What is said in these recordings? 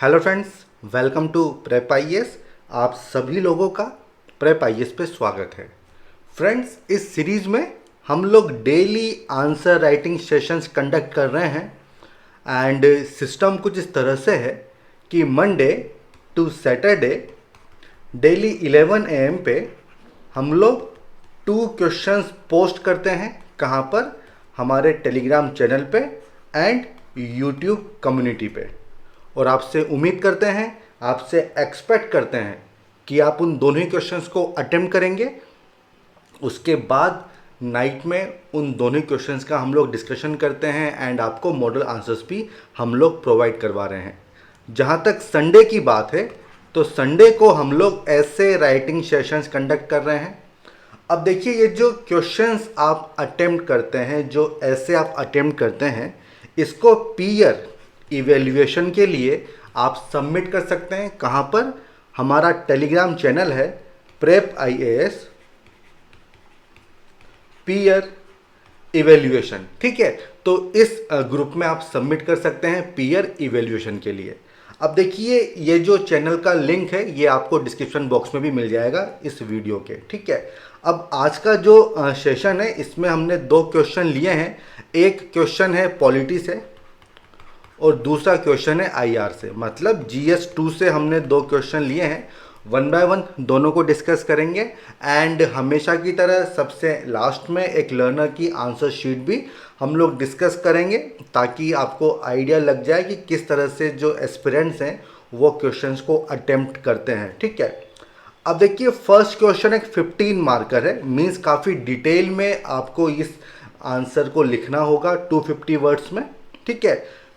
Hello friends, welcome to prep IAS. आप सभी लोगों का प्रेप आईएएस पे स्वागत है। फ्रेंड्स, इस सीरीज में हम लोग daily answer writing sessions conduct कर रहे हैं एंड सिस्टम कुछ इस तरह से है कि Monday to Saturday daily 11 AM पे हम लोग 2 क्वेश्चंस पोस्ट करते हैं। कहाँ पर? हमारे टेलीग्राम चैनल पे एंड यूट्यूब कम्युनिटी पे। और आपसे उम्मीद करते हैं, आपसे एक्सपेक्ट करते हैं कि आप उन दोनों ही क्वेश्चंस को अटेम्प्ट करेंगे। उसके बाद नाइट में उन दोनों क्वेश्चंस का हम लोग डिस्कशन करते हैं एंड आपको मॉडल आंसर्स भी हम लोग प्रोवाइड करवा रहे हैं। जहाँ तक संडे की बात है तो संडे को हम लोग ऐसे राइटिंग सेशंस कंडक्ट कर रहे हैं। अब देखिए, ये जो क्वेश्चंस आप अटेम्प्ट करते हैं, जो ऐसे आप अटेम्प्ट करते हैं, इसको पीयर इवेल्युएशन के लिए आप सबमिट कर सकते हैं। कहाँ पर? हमारा टेलीग्राम चैनल है प्रेप आईएएस पीयर इवेल्युएशन, ठीक है। तो इस ग्रुप में आप सबमिट कर सकते हैं पीयर इवेल्युएशन के लिए। अब देखिए, ये जो चैनल का लिंक है ये आपको डिस्क्रिप्शन बॉक्स में भी मिल जाएगा इस वीडियो के, ठीक है। अब आज का जो सेशन है इसमें हमने 2 क्वेश्चन लिए हैं। एक क्वेश्चन है पॉलिटी से और दूसरा क्वेश्चन है आईआर से, मतलब GS2 से हमने 2 क्वेश्चन लिए हैं। 1 बाय 1 दोनों को डिस्कस करेंगे एंड हमेशा की तरह सबसे लास्ट में एक लर्नर की आंसर शीट भी हम लोग डिस्कस करेंगे, ताकि आपको आइडिया लग जाए कि किस तरह से जो एस्पिरेंट्स हैं वो क्वेश्चंस को अटेम्प्ट करते हैं, ठीक है। अब देखिए, फर्स्ट क्वेश्चन एक 15 मार्कर है, मीन्स काफ़ी डिटेल में आपको इस आंसर को लिखना होगा 250 वर्ड्स में, ठीक है।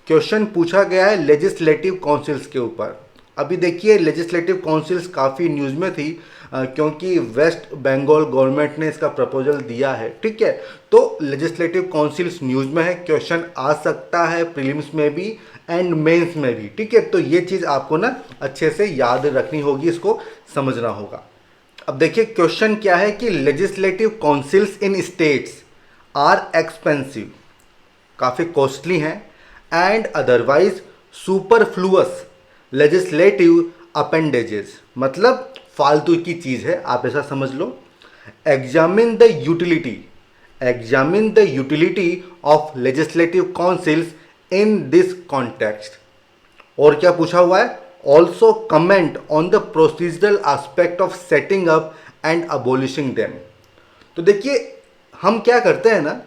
क्वेश्चन पूछा गया है लेजिस्लेटिव काउंसिल्स के ऊपर। अभी देखिए, लेजिस्लेटिव काउंसिल्स काफ़ी न्यूज़ में थी क्योंकि वेस्ट बंगाल गवर्नमेंट ने इसका प्रपोजल दिया है, ठीक है। तो लेजिस्लेटिव काउंसिल्स न्यूज़ में है, क्वेश्चन आ सकता है प्रीलिम्स में भी एंड मेंस में भी, ठीक है। तो ये चीज़ आपको ना अच्छे से याद रखनी होगी, इसको समझना होगा। अब देखिए, क्वेश्चन क्या है कि legislative councils in states are expensive, काफ़ी कॉस्टली हैं, and otherwise superfluous legislative appendages, मतलब फालतू की चीज़ है, आप ऐसा समझ लो। Examine the utility of legislative councils in this context. और क्या पूछा हुआ है? Also comment on the procedural aspect of setting up and abolishing them. तो देखिए, हम क्या करते हैं ना,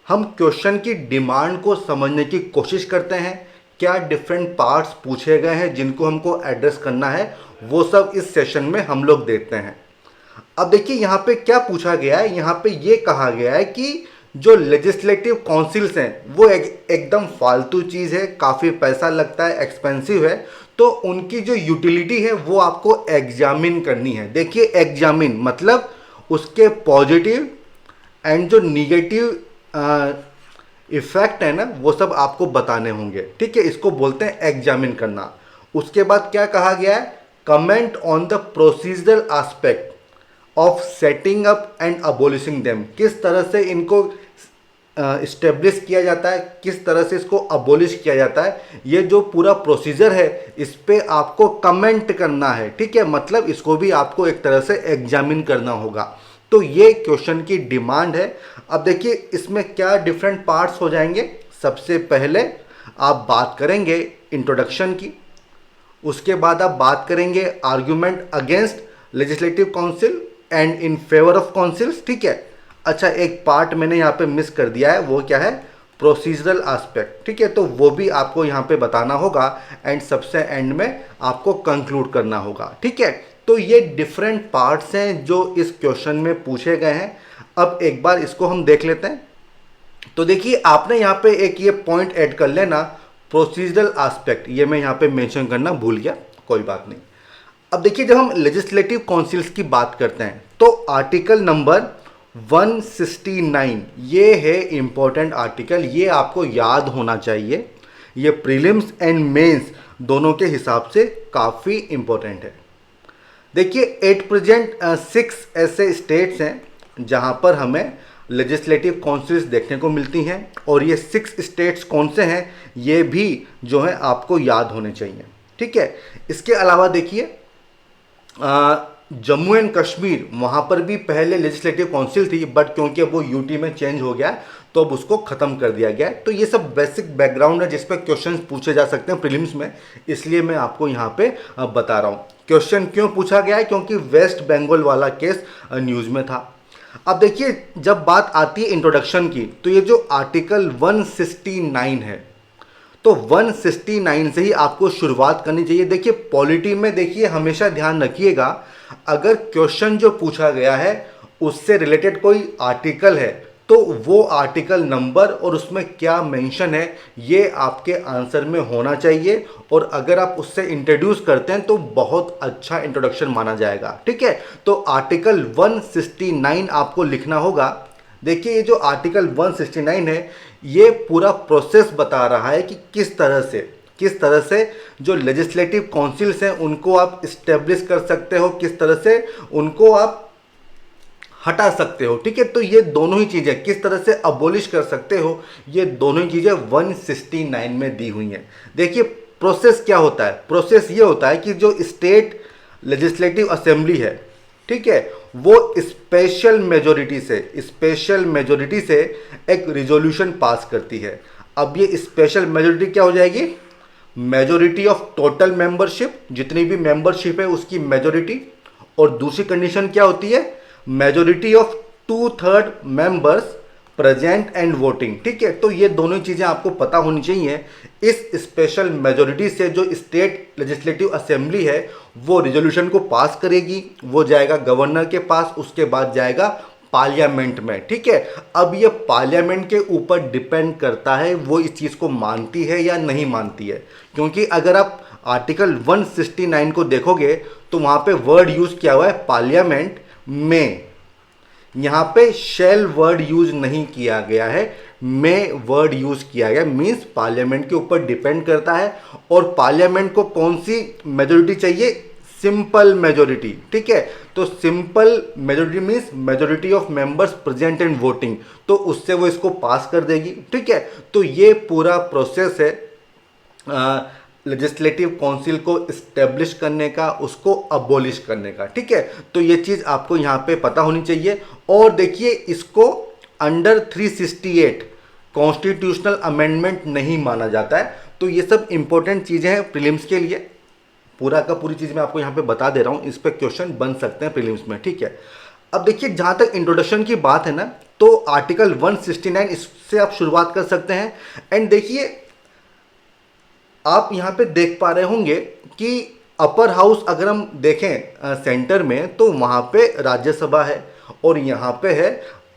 हम क्वेश्चन की डिमांड को समझने की कोशिश करते हैं। क्या डिफरेंट पार्ट्स पूछे गए हैं जिनको हमको एड्रेस करना है, वो सब इस सेशन में हम लोग देखते हैं। अब देखिए, यहाँ पे क्या पूछा गया है, यहाँ पे ये कहा गया है कि जो लेजिस्लेटिव काउंसिल्स हैं वो एकदम फालतू चीज़ है, काफ़ी पैसा लगता है, एक्सपेंसिव है, तो उनकी जो यूटिलिटी है वो आपको एग्जामिन करनी है। देखिए, एग्जामिन मतलब उसके पॉजिटिव एंड जो निगेटिव इफेक्ट है ना, वो सब आपको बताने होंगे, ठीक है। इसको बोलते हैं एग्जामिन करना। उसके बाद क्या कहा गया है? Comment on the procedural aspect of setting up and abolishing them, किस तरह से इनको इस्टेब्लिश किया जाता है, किस तरह से इसको अबोलिश किया जाता है, ये जो पूरा प्रोसीजर है इस पे आपको कमेंट करना है, ठीक है। मतलब इसको भी आपको एक तरह से एग्जामिन करना होगा। तो ये क्वेश्चन की डिमांड है। अब देखिए, इसमें क्या डिफरेंट पार्ट्स हो जाएंगे। सबसे पहले आप बात करेंगे इंट्रोडक्शन की, उसके बाद आप बात करेंगे argument against legislative council and in favour of councils, ठीक है। अच्छा, एक पार्ट मैंने यहाँ पे मिस कर दिया है, वो क्या है? प्रोसीजरल एस्पेक्ट, ठीक है। तो वो भी आपको यहाँ पे बताना होगा एंड सबसे एंड में आपको कंक्लूड करना होगा, ठीक है। तो ये डिफरेंट पार्ट्स हैं जो इस क्वेश्चन में पूछे गए हैं। अब एक बार इसको हम देख लेते हैं। तो देखिए, आपने यहाँ पे एक ये पॉइंट ऐड कर लेना, प्रोसीजरल एस्पेक्ट, ये मैं यहाँ पे मेंशन करना भूल गया, कोई बात नहीं। अब देखिए, जब हम लेजिस्लेटिव काउंसिल्स की बात करते हैं तो आर्टिकल नंबर 169 ये है इंपॉर्टेंट आर्टिकल, ये आपको याद होना चाहिए। ये प्रीलिम्स एंड मेंस दोनों के हिसाब से काफ़ी इंपॉर्टेंट है। देखिए, एट प्रेजेंट 6 ऐसे स्टेट्स हैं जहां पर हमें लेजिस्लेटिव काउंसिल्स देखने को मिलती हैं, और ये 6 स्टेट्स कौन से हैं ये भी जो है आपको याद होने चाहिए, ठीक है। इसके अलावा देखिए जम्मू एंड कश्मीर, वहाँ पर भी पहले लेजिस्लेटिव काउंसिल थी, बट क्योंकि वो यूटी में चेंज हो गया तो अब उसको ख़त्म कर दिया गया है। तो ये सब बेसिक बैकग्राउंड है जिस पर क्वेश्चंस पूछे जा सकते हैं प्रीलिम्स में, इसलिए मैं आपको यहाँ पे बता रहा हूँ। क्वेश्चन क्यों पूछा गया है? क्योंकि वेस्ट बंगाल वाला केस न्यूज़ में था। अब देखिए जब बात आती है इंट्रोडक्शन की, तो ये जो आर्टिकल 169 है, तो 169 से ही आपको शुरुआत करनी चाहिए। देखिए पॉलिटी में देखिए हमेशा ध्यान रखिएगा, अगर क्वेश्चन जो पूछा गया है उससे रिलेटेड कोई आर्टिकल है तो वो आर्टिकल नंबर और उसमें क्या मेंशन है ये आपके आंसर में होना चाहिए, और अगर आप उससे इंट्रोड्यूस करते हैं तो बहुत अच्छा इंट्रोडक्शन माना जाएगा। ठीक है, तो आर्टिकल 169 आपको लिखना होगा। देखिए ये जो आर्टिकल 169 है ये पूरा प्रोसेस बता रहा है कि किस तरह से जो लेजिस्लेटिव काउंसिल्स हैं उनको आप इस्टेब्लिश कर सकते हो, किस तरह से उनको आप हटा सकते हो। ठीक है, तो ये दोनों ही चीज़ें किस तरह से अबोलिश कर सकते हो, ये दोनों ही चीज़ें 169 में दी हुई हैं। देखिए प्रोसेस क्या होता है? प्रोसेस ये होता है कि जो स्टेट लेजिस्लेटिव असेंबली है, ठीक है, वो स्पेशल मेजोरिटी से एक रिजोल्यूशन पास करती है। अब ये स्पेशल मेजोरिटी क्या हो जाएगी? मेजोरिटी ऑफ टोटल मेंबरशिप, जितनी भी मेंबरशिप है उसकी मेजोरिटी, और दूसरी कंडीशन क्या होती है? Majority of 2/3 members present and voting. ठीक है, तो ये दोनों चीज़ें आपको पता होनी चाहिए। इस स्पेशल मेजोरिटी से जो स्टेट लेजिस्लेटिव असेंबली है वो रिजोल्यूशन को पास करेगी, वो जाएगा गवर्नर के पास, उसके बाद जाएगा पार्लियामेंट में। ठीक है, अब ये पार्लियामेंट के ऊपर डिपेंड करता है वो इस चीज़ को मानती है या नहीं मानती है, क्योंकि अगर आप आर्टिकल 169 को देखोगे तो वहाँ पे वर्ड यूज़ किया हुआ है पार्लियामेंट में, यहाँ पे शेल वर्ड यूज नहीं किया गया है, में वर्ड यूज किया गया। मीन्स पार्लियामेंट के ऊपर डिपेंड करता है, और पार्लियामेंट को कौन सी मेजोरिटी चाहिए? Simple majority. ठीक है, तो simple majority means majority of members present and voting, तो उससे वो इसको पास कर देगी। ठीक है, तो ये पूरा प्रोसेस है लेजिस्लेटिव काउंसिल को इस्टेब्लिश करने का, उसको अबोलिश करने का। ठीक है, तो ये चीज़ आपको यहाँ पे पता होनी चाहिए। और देखिए इसको अंडर 368 कॉन्स्टिट्यूशनल अमेंडमेंट नहीं माना जाता है। तो ये सब इंपॉर्टेंट चीज़ें हैं प्रीलिम्स के लिए, पूरा का पूरी चीज़ मैं आपको यहाँ पे बता दे रहा हूँ, इस पर क्वेश्चन बन सकते हैं प्रीलिम्स में। ठीक है, अब देखिए जहाँ तक इंट्रोडक्शन की बात है ना, तो आर्टिकल 169 इससे आप शुरुआत कर सकते हैं। एंड देखिए आप यहाँ पे देख पा रहे होंगे कि अपर हाउस अगर हम देखें सेंटर में, तो वहाँ पे राज्यसभा है और यहाँ पे है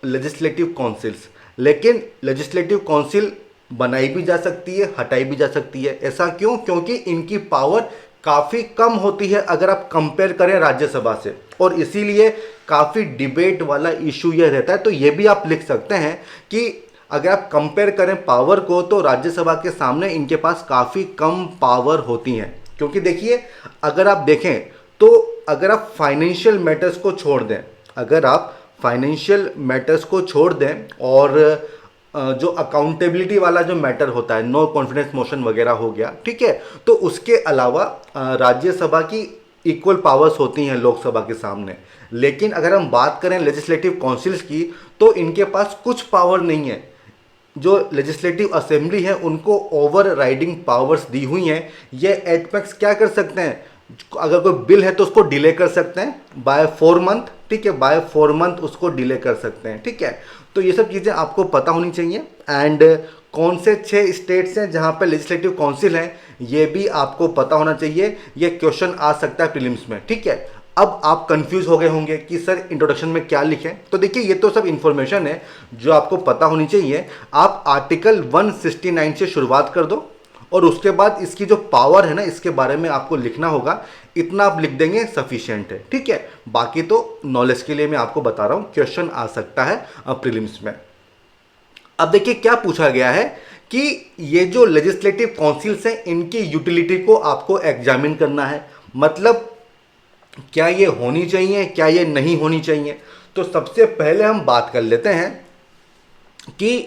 लेजिस्लेटिव काउंसिल्स। लेकिन लेजिस्लेटिव काउंसिल बनाई भी जा सकती है, हटाई भी जा सकती है। ऐसा क्यों? क्योंकि इनकी पावर काफ़ी कम होती है अगर आप कंपेयर करें राज्यसभा से, और इसीलिए काफ़ी डिबेट वाला इशू यह रहता है। तो ये भी आप लिख सकते हैं कि अगर आप कंपेयर करें पावर को, तो राज्यसभा के सामने इनके पास काफ़ी कम पावर होती हैं। क्योंकि देखिए अगर आप देखें तो अगर आप फाइनेंशियल मैटर्स को छोड़ दें, और जो अकाउंटेबिलिटी वाला जो मैटर होता है, नो कॉन्फिडेंस मोशन वगैरह हो गया, ठीक है, तो उसके अलावा राज्यसभा की इक्वल पावर्स होती हैं लोकसभा के सामने। लेकिन अगर हम बात करें लेजिस्लेटिव काउंसिल्स की, तो इनके पास कुछ पावर नहीं है। जो लेजिस्लेटिव असेंबली है उनको ओवर राइडिंग पावर्स दी हुई हैं। ये एट मैक्स क्या कर सकते हैं? अगर कोई बिल है तो उसको डिले कर सकते हैं बाय 4 मंथ। ठीक है, बाय 4 मंथ उसको डिले कर सकते हैं। ठीक है, तो ये सब चीज़ें आपको पता होनी चाहिए। एंड कौन से 6 स्टेट्स हैं जहाँ पे लेजिस्लेटिव काउंसिल हैं, ये भी आपको पता होना चाहिए। ये क्वेश्चन आ सकता है प्रीलिम्स में। ठीक है, अब आप कंफ्यूज हो गए होंगे कि सर इंट्रोडक्शन में क्या लिखें। तो देखिए ये तो सब इन्फॉर्मेशन है जो आपको पता होनी चाहिए। आप आर्टिकल 169 से शुरुआत कर दो, और उसके बाद इसकी जो पावर है ना, इसके बारे में आपको लिखना होगा। इतना आप लिख देंगे सफिशिएंट है। ठीक है, बाकी तो नॉलेज के लिए मैं आपको बता रहा हूँ, क्वेश्चन आ सकता है प्रीलिम्स में। अब देखिए क्या पूछा गया है कि ये जो लेजिस्लेटिव काउंसिल्स हैं इनकी यूटिलिटी को आपको एग्जामिन करना है। मतलब क्या ये होनी चाहिए, क्या ये नहीं होनी चाहिए। तो सबसे पहले हम बात कर लेते हैं कि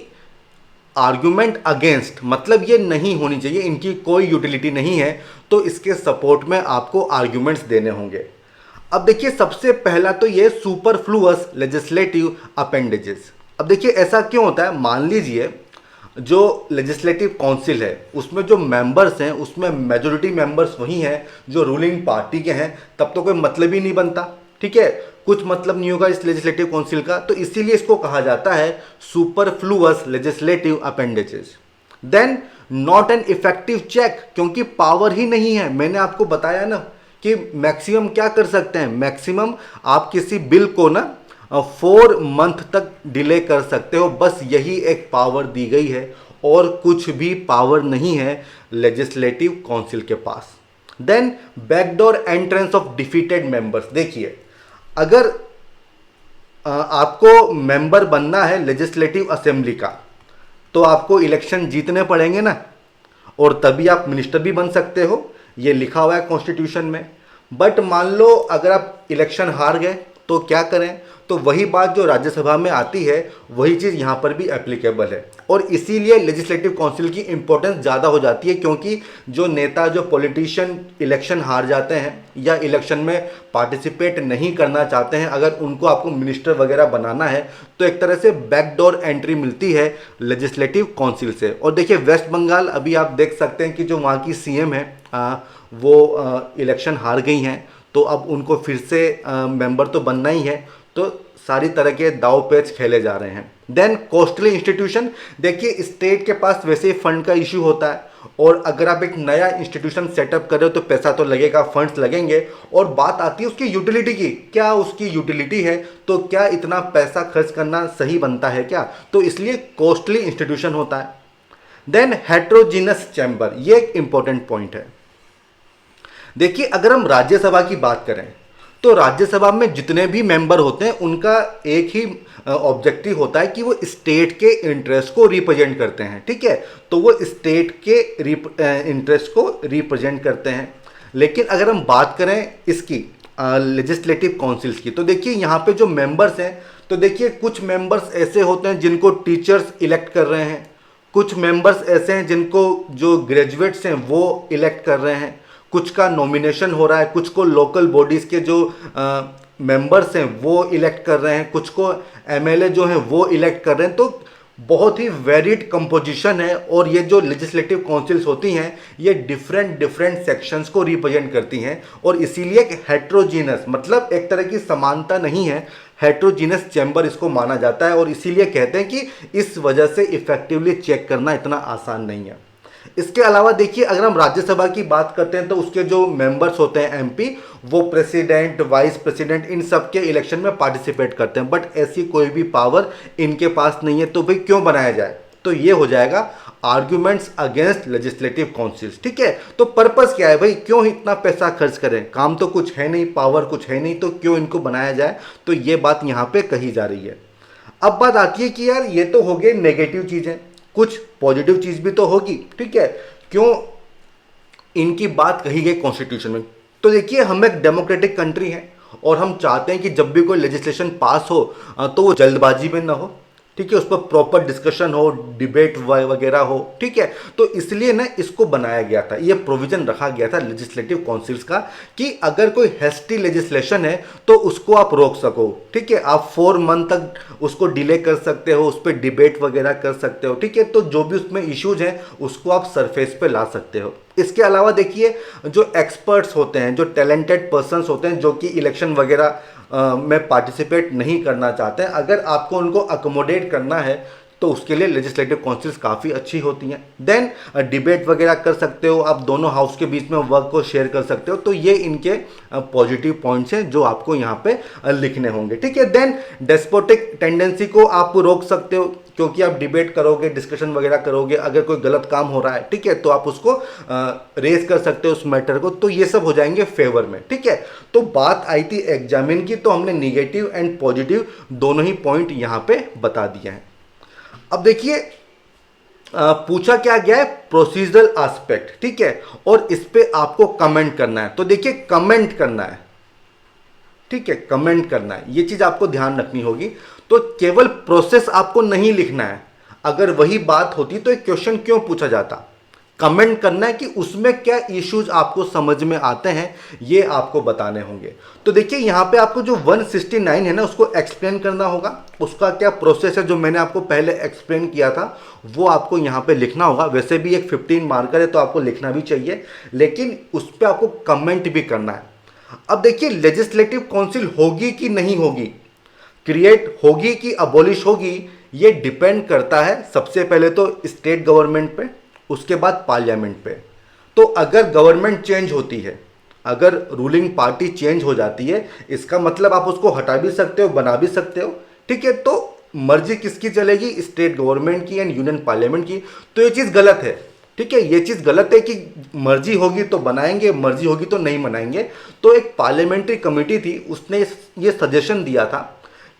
आर्गुमेंट अगेंस्ट, मतलब ये नहीं होनी चाहिए, इनकी कोई यूटिलिटी नहीं है, तो इसके सपोर्ट में आपको आर्ग्यूमेंट्स देने होंगे। अब देखिए सबसे पहला तो ये सुपरफ्लुअस लेजिस्लेटिव अपेंडेजेस। अब देखिए ऐसा क्यों होता है, मान लीजिए जो लेजिस्लेटिव काउंसिल है उसमें जो मेंबर्स हैं उसमें मेजोरिटी मेंबर्स वही हैं जो रूलिंग पार्टी के हैं, तब तो कोई मतलब ही नहीं बनता, ठीक है, कुछ मतलब नहीं होगा इस लेजिस्लेटिव काउंसिल का, तो इसीलिए इसको कहा जाता है superfluous legislative appendages. Then not an effective check, क्योंकि पावर ही नहीं है। मैंने आपको बताया ना कि मैक्सिमम क्या कर सकते हैं, मैक्सिमम आप किसी बिल को ना 4 मंथ तक डिले कर सकते हो, बस यही एक पावर दी गई है और कुछ भी पावर नहीं है लेजिस्लेटिव काउंसिल के पास। Then backdoor entrance of defeated members. देखिए अगर आपको मेंबर बनना है लेजिस्लेटिव असेंबली का तो आपको इलेक्शन जीतने पड़ेंगे ना, और तभी आप मिनिस्टर भी बन सकते हो, ये लिखा हुआ है कॉन्स्टिट्यूशन में। बट मान लो अगर आप इलेक्शन हार गए तो क्या करें, तो वही बात जो राज्यसभा में आती है वही चीज़ यहाँ पर भी एप्लीकेबल है, और इसीलिए लेजिस्लेटिव काउंसिल की इंपॉर्टेंस ज़्यादा हो जाती है, क्योंकि जो नेता जो पॉलिटिशियन इलेक्शन हार जाते हैं या इलेक्शन में पार्टिसिपेट नहीं करना चाहते हैं, अगर उनको आपको मिनिस्टर वगैरह बनाना है तो एक तरह से बैकडोर एंट्री मिलती है लेजिस्लेटिव काउंसिल से। और देखिए वेस्ट बंगाल अभी आप देख सकते हैं कि जो वहाँ की सीएम है वो इलेक्शन हार गई हैं, तो अब उनको फिर से मेंबर तो बनना ही है, तो सारी तरह के दाव पेच खेले जा रहे हैं। Then costly institution. देखिए स्टेट के पास वैसे ही फंड का इशू होता है, और अगर आप एक नया इंस्टीट्यूशन सेटअप कर रहे हो तो पैसा तो लगेगा, फंड्स लगेंगे, और बात आती है उसकी यूटिलिटी की, क्या उसकी यूटिलिटी है, तो क्या इतना पैसा खर्च करना सही बनता है क्या, तो इसलिए कॉस्टली इंस्टीट्यूशन होता है। देन हेट्रोजीनस चैम्बर, ये एक इंपॉर्टेंट पॉइंट है। देखिए अगर हम राज्यसभा की बात करें तो राज्यसभा में जितने भी मेंबर होते हैं उनका एक ही ऑब्जेक्टिव होता है कि वो स्टेट के इंटरेस्ट को रिप्रेजेंट करते हैं, ठीक है, तो वो स्टेट के इंटरेस्ट को रिप्रेजेंट करते हैं। लेकिन अगर हम बात करें इसकी लेजिस्लेटिव काउंसिल्स की, तो देखिए यहाँ पे जो मेंबर्स हैं, तो देखिए कुछ मेंबर्स ऐसे होते हैं जिनको टीचर्स इलेक्ट कर रहे हैं, कुछ मेंबर्स ऐसे हैं जिनको जो ग्रेजुएट्स हैं वो इलेक्ट कर रहे हैं, कुछ का नॉमिनेशन हो रहा है, कुछ को लोकल बॉडीज़ के जो मेंबर्स हैं वो इलेक्ट कर रहे हैं, कुछ को एमएलए जो हैं वो इलेक्ट कर रहे हैं, तो बहुत ही वेरिड कंपोजिशन है। और ये जो लेजिस्लेटिव काउंसिल्स होती हैं ये डिफरेंट सेक्शंस को रिप्रेजेंट करती हैं, और इसीलिए हेट्रोजीनस, मतलब एक तरह की समानता नहीं है, हेट्रोजीनस चैम्बर इसको माना जाता है, और इसीलिए कहते हैं कि इस वजह से इफेक्टिवली चेक करना इतना आसान नहीं है। इसके अलावा देखिए अगर हम राज्यसभा की बात करते हैं तो उसके जो मेंबर्स होते हैं एमपी, वो प्रेसिडेंट, वाइस प्रेसिडेंट, इन सब के इलेक्शन में पार्टिसिपेट करते हैं, बट ऐसी कोई भी पावर इनके पास नहीं है, तो भाई क्यों बनाया जाए, तो ये हो जाएगा आर्ग्यूमेंट्स अगेंस्ट लेजिस्लेटिव काउंसिल्स, ठीक है। तो पर्पस क्या है भाई, क्यों इतना पैसा खर्च करें, काम तो कुछ है नहीं, पावर कुछ है नहीं, तो क्यों इनको बनाया जाए, तो ये बात यहाँ पे कही जा रही है। अब बात आती है कि यार ये तो हो गए नेगेटिव चीज़ें, कुछ पॉजिटिव चीज़ भी तो होगी, ठीक है, क्यों इनकी बात कही गई कॉन्स्टिट्यूशन में। तो देखिए हम एक डेमोक्रेटिक कंट्री हैं और हम चाहते हैं कि जब भी कोई लेजिस्लेशन पास हो तो वो जल्दबाजी में ना हो, ठीक है, उस पर प्रॉपर डिस्कशन हो, डिबेट वगैरह हो, ठीक है, तो इसलिए ना इसको बनाया गया था, ये प्रोविजन रखा गया था लेजिस्लेटिव काउंसिल्स का कि अगर कोई हेस्टी लेजिस्लेशन है तो उसको आप रोक सको, ठीक है, आप 4 मंथ तक उसको डिले कर सकते हो, उस पर डिबेट वगैरह कर सकते हो, ठीक है, तो जो भी उसमें इश्यूज हैं उसको आप सरफेस पे ला सकते हो। इसके अलावा देखिए जो एक्सपर्ट्स होते हैं, जो टैलेंटेड पर्सन्स होते हैं जो कि इलेक्शन वगैरह में पार्टिसिपेट नहीं करना चाहते हैं, अगर आपको उनको अकोमोडेट करना है तो उसके लिए लेजिस्लेटिव काउंसिल्स काफ़ी अच्छी होती हैं। देन डिबेट वगैरह कर सकते हो, आप दोनों हाउस के बीच में वर्क को शेयर कर सकते हो, तो ये इनके पॉजिटिव पॉइंट्स हैं जो आपको यहाँ पे लिखने होंगे, ठीक है। देन डेस्पोटिक टेंडेंसी को आप रोक सकते हो, क्योंकि आप डिबेट करोगे, डिस्कशन वगैरह करोगे, अगर कोई गलत काम हो रहा है, ठीक है, तो आप उसको रेज कर सकते हो उस मैटर को, तो ये सब हो जाएंगे फेवर में, ठीक है। तो बात आई थी एग्जामिन की, तो हमने निगेटिव एंड पॉजिटिव दोनों ही पॉइंट यहाँ पे बता दिए हैं। अब देखिए पूछा क्या गया है, प्रोसीजरल एस्पेक्ट, ठीक है, और इस पे आपको कमेंट करना है, तो देखिए कमेंट करना है, ठीक है, कमेंट करना है, ये चीज आपको ध्यान रखनी होगी। तो केवल प्रोसेस आपको नहीं लिखना है, अगर वही बात होती तो एक क्वेश्चन क्यों पूछा जाता। कमेंट करना है कि उसमें क्या इश्यूज आपको समझ में आते हैं, ये आपको बताने होंगे। तो देखिए यहाँ पे आपको जो 169 है ना, उसको एक्सप्लेन करना होगा। उसका क्या प्रोसेस है जो मैंने आपको पहले एक्सप्लेन किया था, वो आपको यहाँ पे लिखना होगा। वैसे भी एक 15 मार्कर है तो आपको लिखना भी चाहिए, लेकिन उस पर आपको कमेंट भी करना है। अब देखिए लेजिस्लेटिव काउंसिल होगी कि नहीं होगी, क्रिएट होगी कि अबॉलिश होगी, ये डिपेंड करता है सबसे पहले तो स्टेट गवर्नमेंट पे, उसके बाद पार्लियामेंट पे। तो अगर गवर्नमेंट चेंज होती है, अगर रूलिंग पार्टी चेंज हो जाती है, इसका मतलब आप उसको हटा भी सकते हो, बना भी सकते हो, ठीक है। तो मर्जी किसकी चलेगी, स्टेट गवर्नमेंट की एंड यूनियन पार्लियामेंट की। तो ये चीज़ गलत है, ठीक है, ये चीज़ गलत है कि मर्जी होगी तो बनाएंगे, मर्जी होगी तो नहीं बनाएंगे। तो एक पार्लियामेंट्री कमेटी थी, उसने ये सजेशन दिया था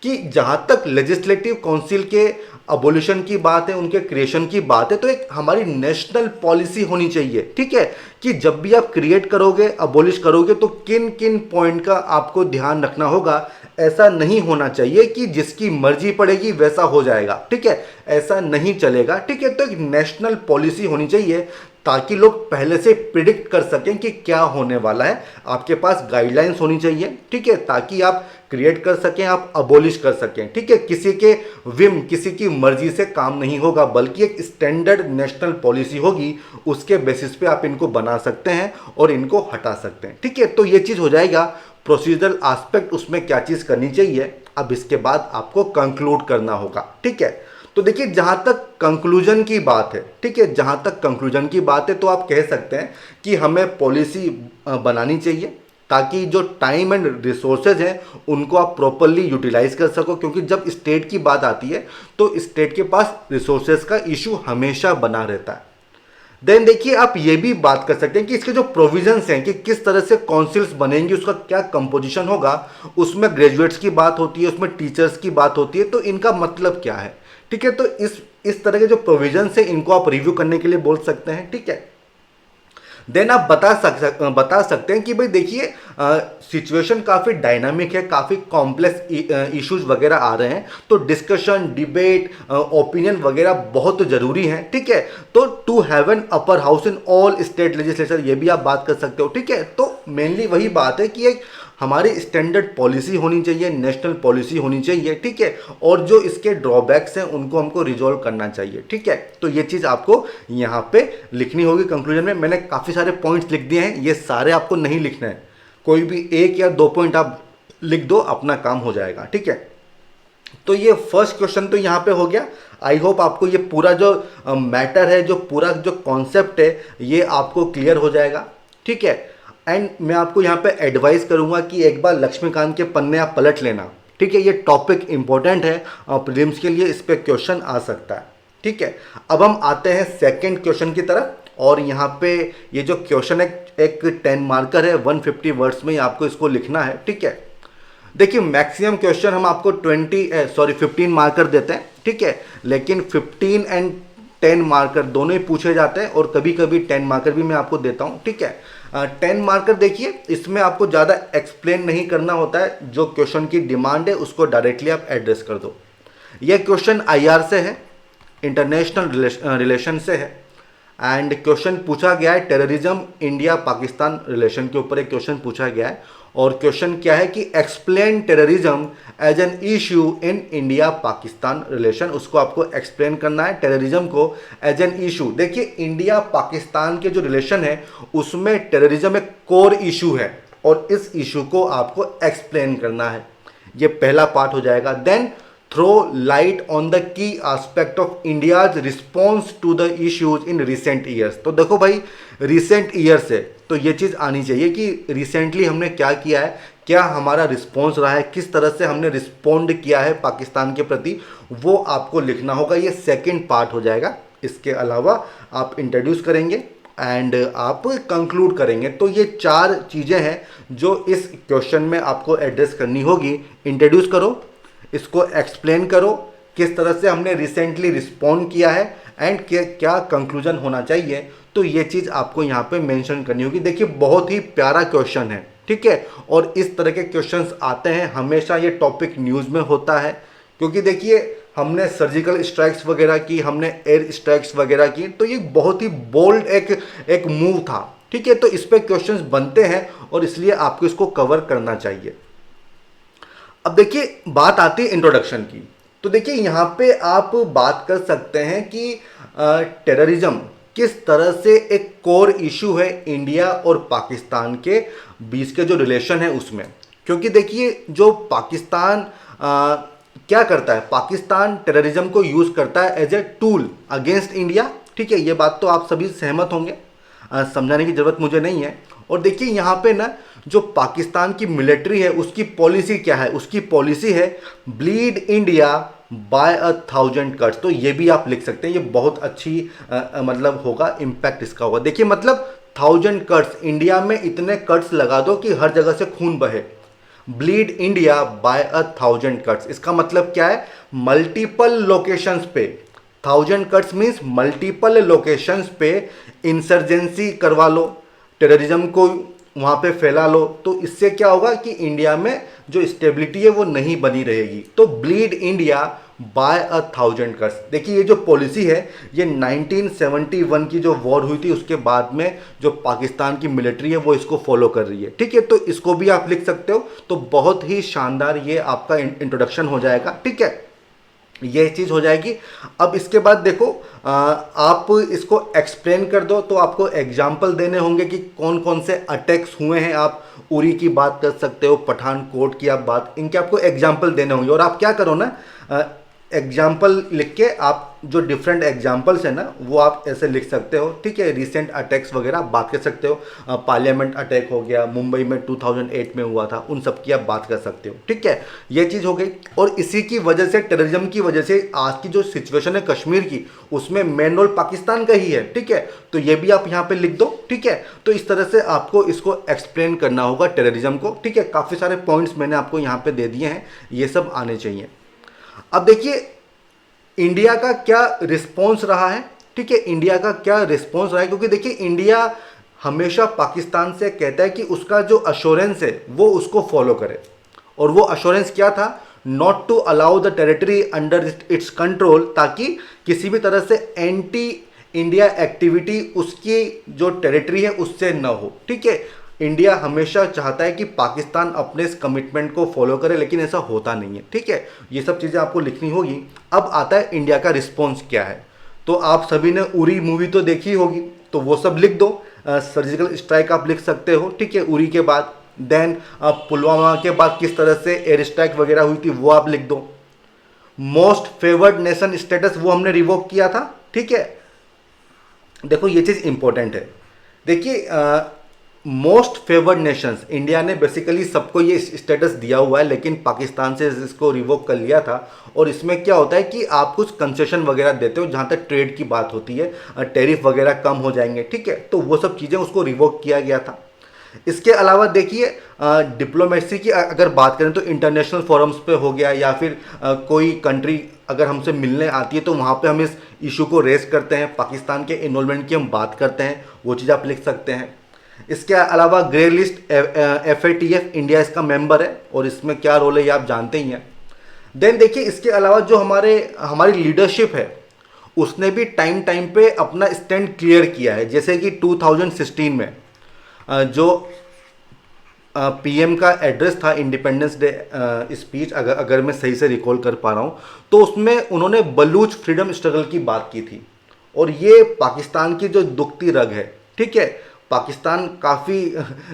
कि जहां तक लेजिस्लेटिव काउंसिल के अबोलिशन की बात है, उनके क्रिएशन की बात है, तो एक हमारी नेशनल पॉलिसी होनी चाहिए, ठीक है, कि जब भी आप क्रिएट करोगे, अबोलिश करोगे, तो किन किन पॉइंट का आपको ध्यान रखना होगा। ऐसा नहीं होना चाहिए कि जिसकी मर्जी पड़ेगी वैसा हो जाएगा, ठीक है, ऐसा नहीं चलेगा, ठीक है। तो एक नेशनल पॉलिसी होनी चाहिए ताकि लोग पहले से प्रिडिक्ट कर सकें कि क्या होने वाला है। आपके पास गाइडलाइंस होनी चाहिए, ठीक है, ताकि आप क्रिएट कर सकें, आप अबोलिश कर सकें, ठीक है। किसी के विम, किसी की मर्जी से काम नहीं होगा, बल्कि एक स्टैंडर्ड नेशनल पॉलिसी होगी, उसके बेसिस पे आप इनको बना सकते हैं और इनको हटा सकते हैं, ठीक है। तो ये चीज़ हो जाएगा प्रोसीजरल एस्पेक्ट, उसमें क्या चीज़ करनी चाहिए। अब इसके बाद आपको कंक्लूड करना होगा, ठीक है। तो देखिए जहां तक कंक्लूजन की बात है, ठीक है, जहां तक कंक्लूजन की बात है, तो आप कह सकते हैं कि हमें पॉलिसी बनानी चाहिए ताकि जो टाइम एंड रिसोर्सेज हैं उनको आप प्रॉपरली यूटिलाइज कर सको, क्योंकि जब स्टेट की बात आती है तो स्टेट के पास रिसोर्सेज का इशू हमेशा बना रहता है। देन देखिए आप ये भी बात कर सकते हैं कि इसके जो प्रोविजंस हैं कि किस तरह से काउंसिल्स बनेंगी, उसका क्या कंपोजिशन होगा। उसमें ग्रेजुएट्स की बात होती है, उसमें टीचर्स की बात होती है, तो इनका मतलब क्या है, ठीक है। तो इस तरह के जो प्रोविजंस हैं इनको आप रिव्यू करने के लिए बोल सकते हैं, ठीक है। देन आप बता सकते हैं कि भाई देखिए सिचुएशन काफ़ी डायनामिक है, काफ़ी कॉम्प्लेक्स इश्यूज वगैरह आ रहे हैं, तो डिस्कशन, डिबेट, ओपिनियन वगैरह बहुत ज़रूरी है, ठीक है। तो to have an upper house in all state legislature, ये भी आप बात कर सकते हो, ठीक है। तो मेनली वही बात है कि एक हमारी स्टैंडर्ड पॉलिसी होनी चाहिए, नेशनल पॉलिसी होनी चाहिए, ठीक है। और जो इसके ड्रॉबैक्स हैं उनको हमको रिजॉल्व करना चाहिए, ठीक है। तो ये चीज़ आपको यहाँ पे लिखनी होगी कंक्लूजन में। मैंने काफ़ी सारे पॉइंट्स लिख दिए हैं, ये सारे आपको नहीं लिखना है, कोई भी 1 या 2 पॉइंट आप लिख दो, अपना काम हो जाएगा, ठीक है। तो ये फर्स्ट क्वेश्चन तो यहाँ पे हो गया। आई होप आपको ये पूरा जो मैटर है, जो पूरा जो कॉन्सेप्ट है, ये आपको क्लियर हो जाएगा, ठीक है। एंड मैं आपको यहाँ पे एडवाइस करूँगा कि एक बार लक्ष्मीकांत के पन्ने आप पलट लेना, ठीक है। ये टॉपिक इंपॉर्टेंट है और प्रीलिम्स के लिए इस पर क्वेश्चन आ सकता है, ठीक है। अब हम आते हैं सेकेंड क्वेश्चन की तरफ, और यहाँ पे ये जो क्वेश्चन है एक 10 मार्कर है, 150 वर्ड्स में आपको इसको लिखना है, ठीक है। देखिए मैक्सिमम क्वेश्चन हम आपको 15 मार्कर देते हैं, ठीक है, लेकिन 15 एंड 10 मार्कर दोनों ही पूछे जाते हैं, और कभी कभी 10 मार्कर भी मैं आपको देता हूँ, ठीक है। 10 मार्कर देखिए इसमें आपको ज़्यादा एक्सप्लेन नहीं करना होता है, जो क्वेश्चन की डिमांड है उसको डायरेक्टली आप एड्रेस कर दो। यह क्वेश्चन IR से है, इंटरनेशनल रिलेशन से है, एंड क्वेश्चन पूछा गया है टेररिज्म इंडिया पाकिस्तान रिलेशन के ऊपर एक क्वेश्चन पूछा गया है। और क्वेश्चन क्या है कि explain terrorism as an issue in India Pakistan relation, उसको आपको एक्सप्लेन करना है टेररिज्म को एज एन इशू। देखिए इंडिया पाकिस्तान के जो रिलेशन है उसमें टेररिज्म एक कोर इशू है, और इस इशू को आपको एक्सप्लेन करना है, ये पहला पार्ट हो जाएगा। Then throw light on the key aspect of India's response to the issues in recent years. तो देखो भाई रिसेंट ईयर्स है तो ये चीज़ आनी चाहिए कि रिसेंटली हमने क्या किया है, क्या हमारा रिस्पॉन्स रहा है, किस तरह से हमने रिस्पॉन्ड किया है पाकिस्तान के प्रति, वो आपको लिखना होगा, ये सेकेंड पार्ट हो जाएगा। इसके अलावा आप इंट्रोड्यूस करेंगे एंड आप कंक्लूड करेंगे। तो ये 4 चीज़ें हैं जो इस क्वेश्चन में आपको एड्रेस करनी होगी। इंट्रोड्यूस करो, इसको एक्सप्लेन करो, किस तरह से हमने रिसेंटली रिस्पॉन्ड किया है, एंड क्या कंक्लूजन होना चाहिए। तो ये चीज़ आपको यहाँ पे मेंशन करनी होगी। देखिए बहुत ही प्यारा क्वेश्चन है, ठीक है, और इस तरह के क्वेश्चंस आते हैं हमेशा, ये टॉपिक न्यूज़ में होता है, क्योंकि देखिए हमने सर्जिकल स्ट्राइक्स वगैरह की, हमने एयर स्ट्राइक्स वगैरह की, तो ये बहुत ही बोल्ड एक मूव था, ठीक है। तो इस पे क्वेश्चंस बनते हैं और इसलिए आपको इसको कवर करना चाहिए। अब देखिए बात आती है इंट्रोडक्शन की, तो देखिए यहाँ पे आप बात कर सकते हैं कि टेररिज्म किस तरह से एक कोर इशू है इंडिया और पाकिस्तान के बीच के जो रिलेशन है उसमें। क्योंकि देखिए जो पाकिस्तान क्या करता है, पाकिस्तान टेररिज्म को यूज़ करता है as a tool against India, ठीक है। ये बात तो आप सभी सहमत होंगे, समझाने की ज़रूरत मुझे नहीं है। और देखिए यहाँ पे ना जो पाकिस्तान की मिलिट्री है उसकी पॉलिसी क्या है, उसकी पॉलिसी है ब्लीड इंडिया बाय 1000 कट्स। तो ये भी आप लिख सकते हैं, ये बहुत अच्छी मतलब होगा, इम्पैक्ट इसका होगा। देखिए मतलब 1000 कट्स, इंडिया में इतने कट्स लगा दो कि हर जगह से खून बहे। ब्लीड इंडिया बाय 1000 कट्स, इसका मतलब क्या है, मल्टीपल लोकेशंस पे, 1000 कट्स मीन्स मल्टीपल लोकेशंस पे इंसर्जेंसी करवा लो, टेररिज्म को वहाँ पे फैला लो। तो इससे क्या होगा कि इंडिया में जो स्टेबिलिटी है वो नहीं बनी रहेगी। तो ब्लीड इंडिया बाय 1000 कट्स, देखिए ये जो पॉलिसी है ये 1971 की जो वॉर हुई थी उसके बाद में जो पाकिस्तान की मिलिट्री है वो इसको फॉलो कर रही है, ठीक है। तो इसको भी आप लिख सकते हो। तो बहुत ही शानदार ये आपका इंट्रोडक्शन हो जाएगा, ठीक है, ये चीज़ हो जाएगी। अब इसके बाद देखो आप इसको एक्सप्लेन कर दो, तो आपको एग्जाम्पल देने होंगे कि कौन कौन से अटैक्स हुए हैं। आप उरी की बात कर सकते हो, पठानकोट की आप बात, इनके आपको एग्जाम्पल देने होंगे। और आप क्या करो ना, एग्जाम्पल लिख के आप जो डिफरेंट एग्जाम्पल्स है ना वो आप ऐसे लिख सकते हो, ठीक है। रिसेंट अटैक्स वगैरह आप बात कर सकते हो, पार्लियामेंट अटैक हो गया, मुंबई में 2008 में हुआ था, उन सब की आप बात कर सकते हो, ठीक है। ये चीज़ हो गई। और इसी की वजह से, टेररिज्म की वजह से आज की जो सिचुएशन है कश्मीर की, उसमें मेन रोल पाकिस्तान का ही है, ठीक है। तो ये भी आप यहाँ पे लिख दो, ठीक है। तो इस तरह से आपको इसको एक्सप्लेन करना होगा टेररिज्म को, ठीक है। काफ़ी सारे पॉइंट्स मैंने आपको यहाँ पे दे दिए हैं, ये सब आने चाहिए। अब देखिए इंडिया का क्या रिस्पॉन्स रहा है, ठीक है, इंडिया का क्या रिस्पॉन्स रहा है। क्योंकि देखिए इंडिया हमेशा पाकिस्तान से कहता है कि उसका जो अश्योरेंस है वो उसको फॉलो करे। और वो अश्योरेंस क्या था, not to allow the territory under its control, ताकि किसी भी तरह से एंटी इंडिया एक्टिविटी उसकी जो टेरिटरी है उससे न हो, ठीक है। इंडिया हमेशा चाहता है कि पाकिस्तान अपने इस कमिटमेंट को फॉलो करे, लेकिन ऐसा होता नहीं है, ठीक है। ये सब चीज़ें आपको लिखनी होगी। अब आता है इंडिया का रिस्पॉन्स क्या है। तो आप सभी ने उरी मूवी तो देखी होगी, तो वो सब लिख दो। सर्जिकल स्ट्राइक आप लिख सकते हो, ठीक है, उरी के बाद। देन पुलवामा के बाद किस तरह से एयर स्ट्राइक वगैरह हुई थी वो आप लिख दो। मोस्ट फेवर्ड नेशन स्टेटस वो हमने रिवोक किया था, ठीक है। देखो ये चीज़ इंपॉर्टेंट है। देखिए मोस्ट फेवर्ड नेशंस, इंडिया ने बेसिकली सबको ये स्टेटस दिया हुआ है, लेकिन पाकिस्तान से इसको रिवोक कर लिया था। और इसमें क्या होता है कि आप कुछ कंसेशन वगैरह देते हो, जहाँ तक ट्रेड की बात होती है, टैरिफ वगैरह कम हो जाएंगे, ठीक है। तो वो सब चीज़ें उसको रिवोक किया गया था। इसके अलावा देखिए डिप्लोमेसी की अगर बात करें तो इंटरनेशनल फोरम्स पे हो गया, या फिर कोई कंट्री अगर हमसे मिलने आती है तो वहाँ पे हम इस इशू को रेस करते हैं, पाकिस्तान के इन्वॉल्वमेंट की हम बात करते हैं, वो चीज़ आप लिख सकते हैं। इसके अलावा ग्रे लिस्ट FATF इंडिया इसका मेंबर है, और इसमें क्या रोल है ये आप जानते ही हैं। देन देखिए इसके अलावा जो हमारी लीडरशिप है उसने भी टाइम टाइम पे अपना स्टैंड क्लियर किया है। जैसे कि 2016 में जो PM का एड्रेस था, इंडिपेंडेंस डे स्पीच, अगर मैं सही से रिकॉल कर पा रहा हूँ, तो उसमें उन्होंने बलूच फ्रीडम स्ट्रगल की बात की थी। और ये पाकिस्तान की जो दुखती रग है, ठीक है, पाकिस्तान काफ़ी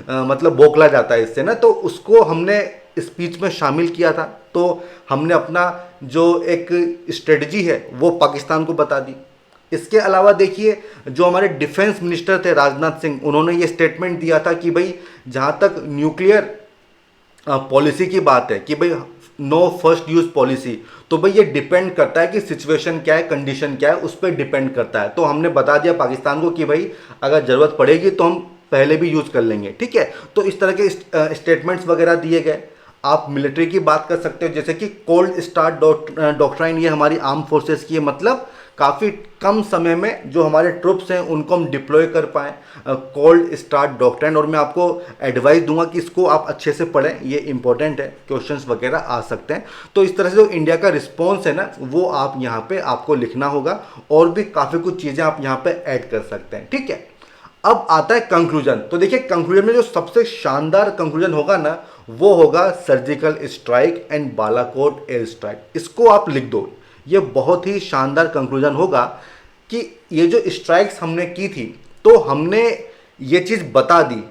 मतलब बौखला जाता है इससे ना, तो उसको हमने स्पीच में शामिल किया था। तो हमने अपना जो एक स्ट्रेटजी है वो पाकिस्तान को बता दी। इसके अलावा देखिए जो हमारे डिफेंस मिनिस्टर थे राजनाथ सिंह, उन्होंने ये स्टेटमेंट दिया था कि भाई जहाँ तक न्यूक्लियर पॉलिसी की बात है कि भाई नो फर्स्ट यूज पॉलिसी, तो भाई ये डिपेंड करता है कि सिचुएशन क्या है, कंडीशन क्या है, उस पर डिपेंड करता है। तो हमने बता दिया पाकिस्तान को कि भाई अगर ज़रूरत पड़ेगी तो हम पहले भी यूज़ कर लेंगे, ठीक है। तो इस तरह के स्टेटमेंट्स वगैरह दिए गए। आप मिलिट्री की बात कर सकते हो, जैसे कि कोल्ड स्टार्ट डॉक्ट्राइन, ये हमारी आर्म फोर्सेस की है, मतलब काफ़ी कम समय में जो हमारे ट्रुप्स हैं उनको हम डिप्लॉय कर पाएँ। कोल्ड स्टार्ट डॉक्ट्रिन, और मैं आपको एडवाइस दूंगा कि इसको आप अच्छे से पढ़ें, ये इंपॉर्टेंट है, क्वेश्चंस वगैरह आ सकते हैं। तो इस तरह से जो इंडिया का रिस्पॉन्स है ना, वो आप यहाँ पे आपको लिखना होगा, और भी काफ़ी कुछ चीज़ें आप यहाँ पे ऐड कर सकते हैं, ठीक है। अब आता है कंक्लूजन। तो देखिए कंक्लूजन में जो सबसे शानदार कंक्लूजन होगा ना, वो होगा surgical strike and Balakot air strike. इसको आप लिख दो, ये बहुत ही शानदार कंक्लूजन होगा कि ये जो स्ट्राइक्स हमने की थी, तो हमने ये चीज़ बता दी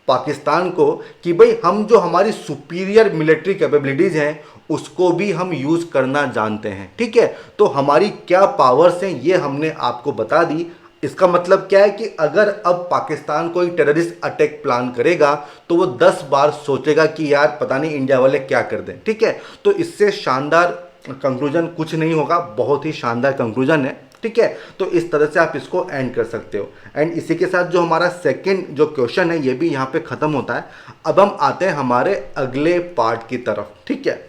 पाकिस्तान को कि भाई हम जो हमारी सुपीरियर मिलिट्री कैपेबिलिटीज़ हैं उसको भी हम यूज़ करना जानते हैं, ठीक है। तो हमारी क्या पावर्स हैं ये हमने आपको बता दी। इसका मतलब क्या है कि अगर अब पाकिस्तान कोई टेररिस्ट अटैक प्लान करेगा तो वो 10 बार सोचेगा कि यार पता नहीं इंडिया वाले क्या कर दें, ठीक है। तो इससे शानदार कंक्लूजन कुछ नहीं होगा, बहुत ही शानदार कंक्लूजन है, ठीक है। तो इस तरह से आप इसको एंड कर सकते हो। एंड इसी के साथ जो हमारा सेकंड जो क्वेश्चन है ये भी यहाँ पे ख़त्म होता है। अब हम आते हैं हमारे अगले पार्ट की तरफ, ठीक है।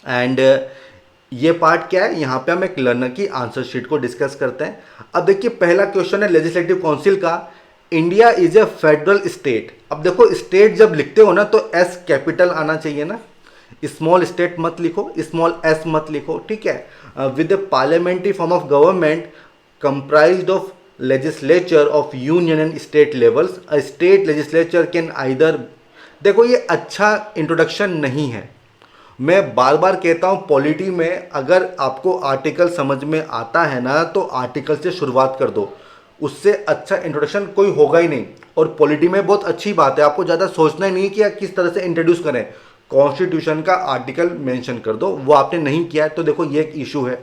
एंड ये पार्ट क्या है, यहाँ पे हम एक लर्नर की आंसर शीट को डिस्कस करते हैं। अब देखिए पहला क्वेश्चन है लेजिस्लेटिव काउंसिल का, India is a federal state. अब देखो स्टेट जब लिखते हो ना तो एस कैपिटल आना चाहिए ना, स्मॉल स्टेट मत लिखो, स्मॉल एस मत लिखो, ठीक है। With A parliamentary form of government comprised of legislature of union and state levels, a state legislature can either. देखो ये अच्छा इंट्रोडक्शन नहीं है, मैं बार बार कहता हूँ पॉलिटी में अगर आपको आर्टिकल समझ में आता है ना तो आर्टिकल से शुरुआत कर दो, उससे अच्छा इंट्रोडक्शन कोई होगा ही नहीं। और पॉलिटी में बहुत अच्छी बात है, आपको ज़्यादा सोचना ही नहीं कि आप किस तरह से इंट्रोड्यूस करें, कॉन्स्टिट्यूशन का आर्टिकल मेंशन कर दो, वो आपने नहीं किया है तो देखो ये एक इशू है।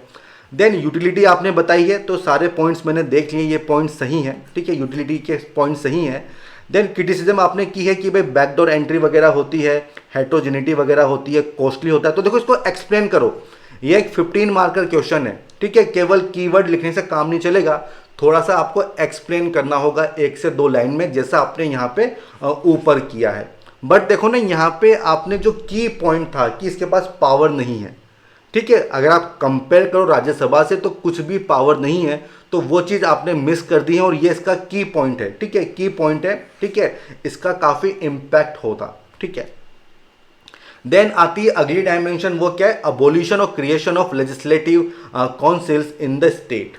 देन यूटिलिटी आपने बताई है, तो सारे पॉइंट्स मैंने देख लिए, ये पॉइंट सही हैं, ठीक है, यूटिलिटी के पॉइंट सही हैं। देन क्रिटिसिज्म आपने की है कि भाई बैकडोर एंट्री वगैरह होती है, हेट्रोजेनिटी वगैरह होती है, कॉस्टली होता है, तो देखो इसको एक्सप्लेन करो। ये एक 15 मार्कर क्वेश्चन है, ठीक है, केवल कीवर्ड लिखने से काम नहीं चलेगा, थोड़ा सा आपको एक्सप्लेन करना होगा 1 से 2 लाइन में, जैसा आपने यहाँ पे ऊपर किया है। बट देखो ना यहाँ पे आपने जो की पॉइंट था कि इसके पास पावर नहीं है, ठीक है, अगर आप कंपेयर करो राज्यसभा से तो कुछ भी पावर नहीं है, तो वो चीज़ आपने मिस कर दी है, और ये इसका की पॉइंट है, ठीक है, की पॉइंट है, ठीक है, इसका काफ़ी इम्पैक्ट होता, ठीक है। देन आती है अगली डायमेंशन, वो क्या है, अबोलिशन और creation of legislative councils in the state.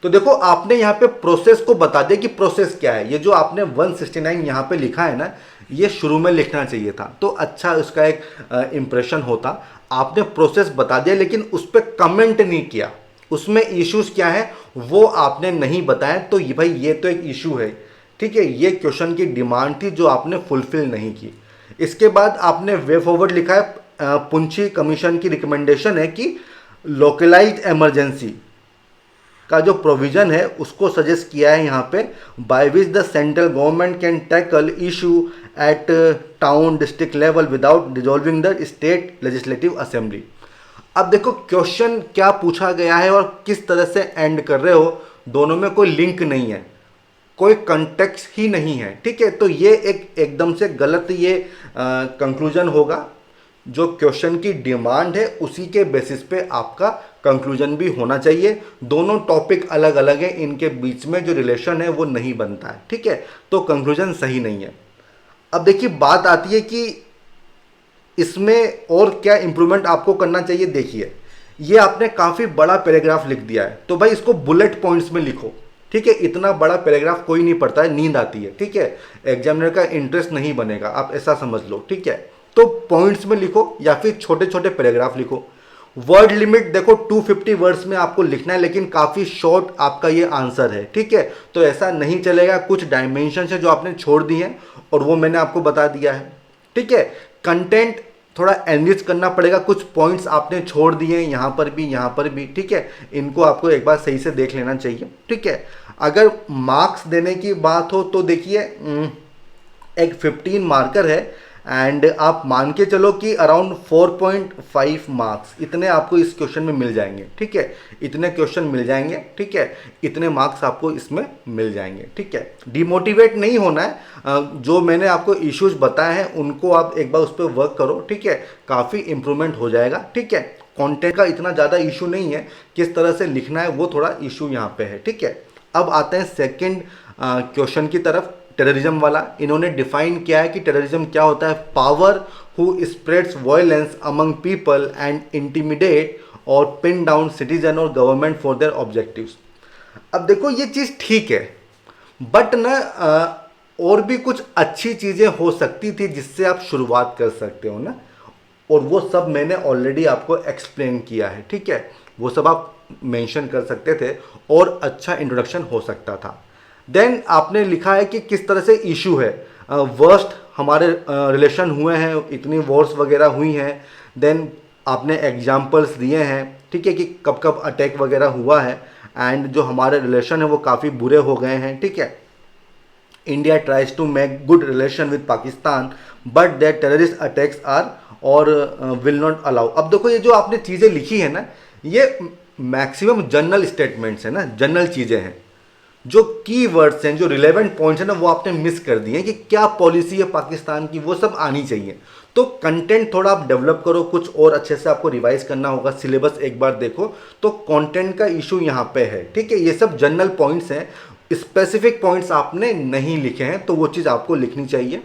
तो देखो आपने यहाँ पे प्रोसेस को बता दिया कि प्रोसेस क्या है, ये जो आपने 169 यहाँ पे लिखा है ना, ये शुरू में लिखना चाहिए था, तो अच्छा उसका एक इम्प्रेशन होता। आपने प्रोसेस बता दिया लेकिन उस पर कमेंट नहीं किया, उसमें इश्यूज क्या है वो आपने नहीं बताया, तो ये भाई ये तो एक इशू है, ठीक है, ये क्वेश्चन की डिमांड थी जो आपने फुलफिल नहीं की। इसके बाद आपने वे फॉरवर्ड लिखा है, पुंछी कमीशन की रिकमेंडेशन है कि लोकलाइज्ड इमरजेंसी का जो प्रोविजन है उसको सजेस्ट किया है यहाँ पे, by which the central government can tackle issue at town district level without dissolving the state legislative assembly. अब देखो क्वेश्चन क्या पूछा गया है और किस तरह से एंड कर रहे हो, दोनों में कोई लिंक नहीं है, कोई कंटेक्स्ट ही नहीं है, ठीक है। तो ये एकदम से गलत ये कंक्लूजन होगा। जो क्वेश्चन की डिमांड है उसी के बेसिस पे आपका कंक्लूजन भी होना चाहिए। दोनों टॉपिक अलग अलग हैं, इनके बीच में जो रिलेशन है वो नहीं बनता है, ठीक है, तो कंक्लूजन सही नहीं है। अब देखिए बात आती है कि इसमें और क्या इंप्रूवमेंट आपको करना चाहिए। देखिए ये आपने काफ़ी बड़ा पैराग्राफ लिख दिया है, तो भाई इसको बुलेट पॉइंट्स में लिखो, ठीक है, इतना बड़ा पैराग्राफ कोई नहीं पढ़ता है, नींद आती है, ठीक है, एग्जामिनर का इंटरेस्ट नहीं बनेगा, आप ऐसा समझ लो, ठीक है। तो पॉइंट्स में लिखो या फिर छोटे छोटे पैराग्राफ लिखो। वर्ड लिमिट देखो 250 वर्ड्स में आपको लिखना है, लेकिन काफ़ी शॉर्ट आपका ये आंसर है, ठीक है, तो ऐसा नहीं चलेगा। कुछ डायमेंशन है जो आपने छोड़ दी हैं और वो मैंने आपको बता दिया है, ठीक है। कंटेंट थोड़ा एनरिच करना पड़ेगा, कुछ पॉइंट्स आपने छोड़ दिए हैं यहाँ पर भी, यहाँ पर भी, ठीक है, इनको आपको एक बार सही से देख लेना चाहिए, ठीक है। अगर मार्क्स देने की बात हो तो देखिए एक 15 मार्कर है एंड आप मान के चलो कि अराउंड 4.5 मार्क्स इतने आपको इस क्वेश्चन में मिल जाएंगे, ठीक है, इतने क्वेश्चन मिल जाएंगे, ठीक है, इतने मार्क्स आपको इसमें मिल जाएंगे, ठीक है। डिमोटिवेट नहीं होना है, जो मैंने आपको इश्यूज बताए हैं उनको आप एक बार उस पर वर्क करो, ठीक है, काफ़ी इंप्रूवमेंट हो जाएगा, ठीक है। कंटेंट का इतना ज़्यादा इशू नहीं है, किस तरह से लिखना है वो थोड़ा इशू यहाँ पे है, ठीक है। अब आते हैं सेकंड क्वेश्चन की तरफ, टेररिज्म वाला। इन्होंने डिफाइन किया है कि टेररिज्म क्या होता है, power who spreads violence among people and intimidate और पिन डाउन सिटीजन और गवर्नमेंट फॉर देयर ऑब्जेक्टिव्स। अब देखो ये चीज़ ठीक है, बट ना और भी कुछ अच्छी चीज़ें हो सकती थी जिससे आप शुरुआत कर सकते हो ना, और वो सब मैंने ऑलरेडी आपको एक्सप्लेन किया है, ठीक है। वो सब आप मेंशन कर सकते थे और अच्छा इंट्रोडक्शन हो सकता था। देन आपने लिखा है कि किस तरह से इशू है, वर्स्ट हमारे रिलेशन हुए हैं, इतनी वॉर्स वगैरह हुई हैं। देन आपने एग्जाम्पल्स दिए हैं, ठीक है, कि कब कब अटैक वगैरह हुआ है एंड जो हमारे रिलेशन है वो काफ़ी बुरे हो गए हैं, ठीक है। India tries to make good relation with Pakistan but their terrorist attacks are और विल नॉट अलाउ। अब देखो ये जो आपने चीज़ें लिखी है ना, ये मैक्सिमम जनरल स्टेटमेंट्स है ना, जनरल चीज़ें हैं। जो की वर्ड्स हैं, जो रिलेवेंट पॉइंट्स हैं ना, वो आपने मिस कर दिए हैं कि क्या पॉलिसी है पाकिस्तान की, वो सब आनी चाहिए। तो कंटेंट थोड़ा आप डेवलप करो, कुछ और अच्छे से आपको रिवाइज करना होगा, सिलेबस एक बार देखो। तो कंटेंट का इशू यहाँ पे है, ठीक है। ये सब जनरल पॉइंट्स हैं, स्पेसिफिक पॉइंट्स आपने नहीं लिखे हैं, तो वो चीज़ आपको लिखनी चाहिए।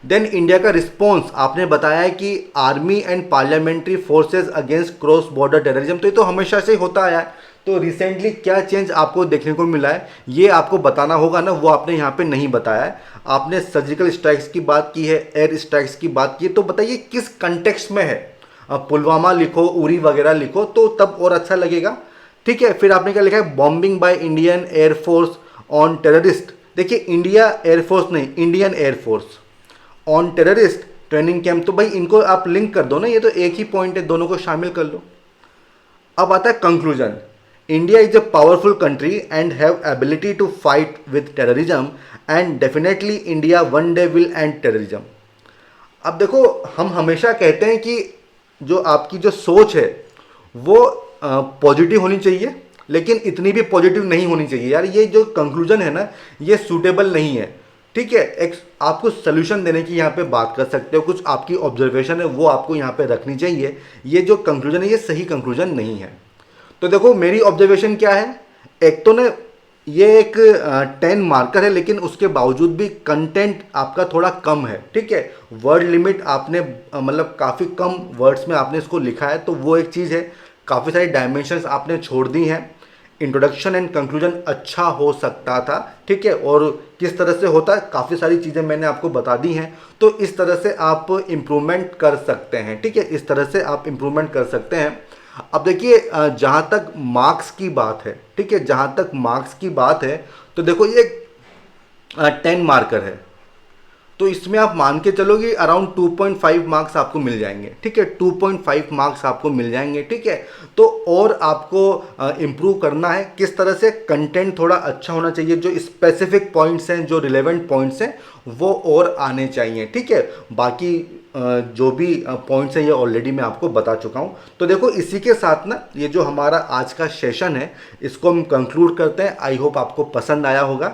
देन इंडिया का रिस्पॉन्स आपने बताया है कि army and parliamentary forces against cross border terrorism, तो ये तो हमेशा से होता आया है। तो रिसेंटली क्या चेंज आपको देखने को मिला है ये आपको बताना होगा ना, वो आपने यहाँ पे नहीं बताया है। आपने सर्जिकल स्ट्राइक्स की बात की है, एयर स्ट्राइक्स की बात की है, तो बताइए किस कंटेक्स्ट में है। पुलवामा लिखो, उरी वगैरह लिखो, तो तब और अच्छा लगेगा, ठीक है। फिर आपने क्या लिखा है, bombing by Indian air force on terrorist. देखिए इंडिया एयरफोर्स नहीं, Indian air force on terrorist training camp, तो भाई इनको आप लिंक कर दो ना, ये तो एक ही पॉइंट है, दोनों को शामिल कर लो। अब आता है conclusion, India is a powerful country and have ability to fight with terrorism and definitely India one day will end terrorism. अब देखो हम हमेशा कहते हैं कि जो आपकी जो सोच है वो पॉजिटिव होनी चाहिए, लेकिन इतनी भी पॉजिटिव नहीं होनी चाहिए यार। ये जो कंक्लूजन है ना, ये सूटेबल नहीं है, ठीक है। एक आपको सोल्यूशन देने की यहाँ पे बात कर सकते हो, कुछ आपकी ऑब्जर्वेशन है वो आपको यहाँ पे रखनी चाहिए। ये जो कंक्लूजन है ये सही कंक्लूजन नहीं है। तो देखो मेरी ऑब्जर्वेशन क्या है, एक तो ना ये एक 10 मार्कर है, लेकिन उसके बावजूद भी कंटेंट आपका थोड़ा कम है, ठीक है। वर्ड लिमिट आपने मतलब काफ़ी कम वर्ड्स में आपने इसको लिखा है, तो वो एक चीज़ है। काफ़ी सारी डायमेंशंस आपने छोड़ दी हैं। इंट्रोडक्शन एंड कंक्लूजन अच्छा हो सकता था, ठीक है। और किस तरह से होता है, काफ़ी सारी चीज़ें मैंने आपको बता दी हैं, तो इस तरह से आप इम्प्रूवमेंट कर सकते हैं, ठीक है। इस तरह से आप इम्प्रूवमेंट कर सकते हैं। अब देखिए जहाँ तक मार्क्स की बात है, ठीक है, जहाँ तक मार्क्स की बात है, तो देखो ये 10 मार्कर है, तो इसमें आप मान के चलोगे अराउंड 2.5 मार्क्स आपको मिल जाएंगे, ठीक है। 2.5 मार्क्स आपको मिल जाएंगे, ठीक है। तो और आपको इम्प्रूव करना है, किस तरह से कंटेंट थोड़ा अच्छा होना चाहिए, जो स्पेसिफिक पॉइंट्स हैं, जो रिलेवेंट पॉइंट्स हैं वो और आने चाहिए, ठीक है। बाकी जो भी पॉइंट्स हैं ये ऑलरेडी मैं आपको बता चुका हूँ। तो देखो इसी के साथ ना ये जो हमारा आज का सेशन है इसको हम कंक्लूड करते हैं। आई होप आपको पसंद आया होगा।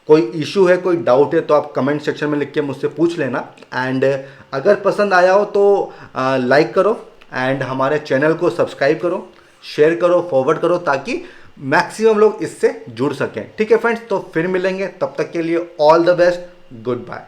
कोई इशू है, कोई डाउट है तो आप कमेंट सेक्शन में लिख के मुझसे पूछ लेना। एंड अगर पसंद आया हो तो लाइक करो एंड हमारे चैनल को सब्सक्राइब करो, शेयर करो, फॉरवर्ड करो, ताकि मैक्सिमम लोग इससे जुड़ सकें, ठीक है फ्रेंड्स। तो फिर मिलेंगे, तब तक के लिए all the best, good bye.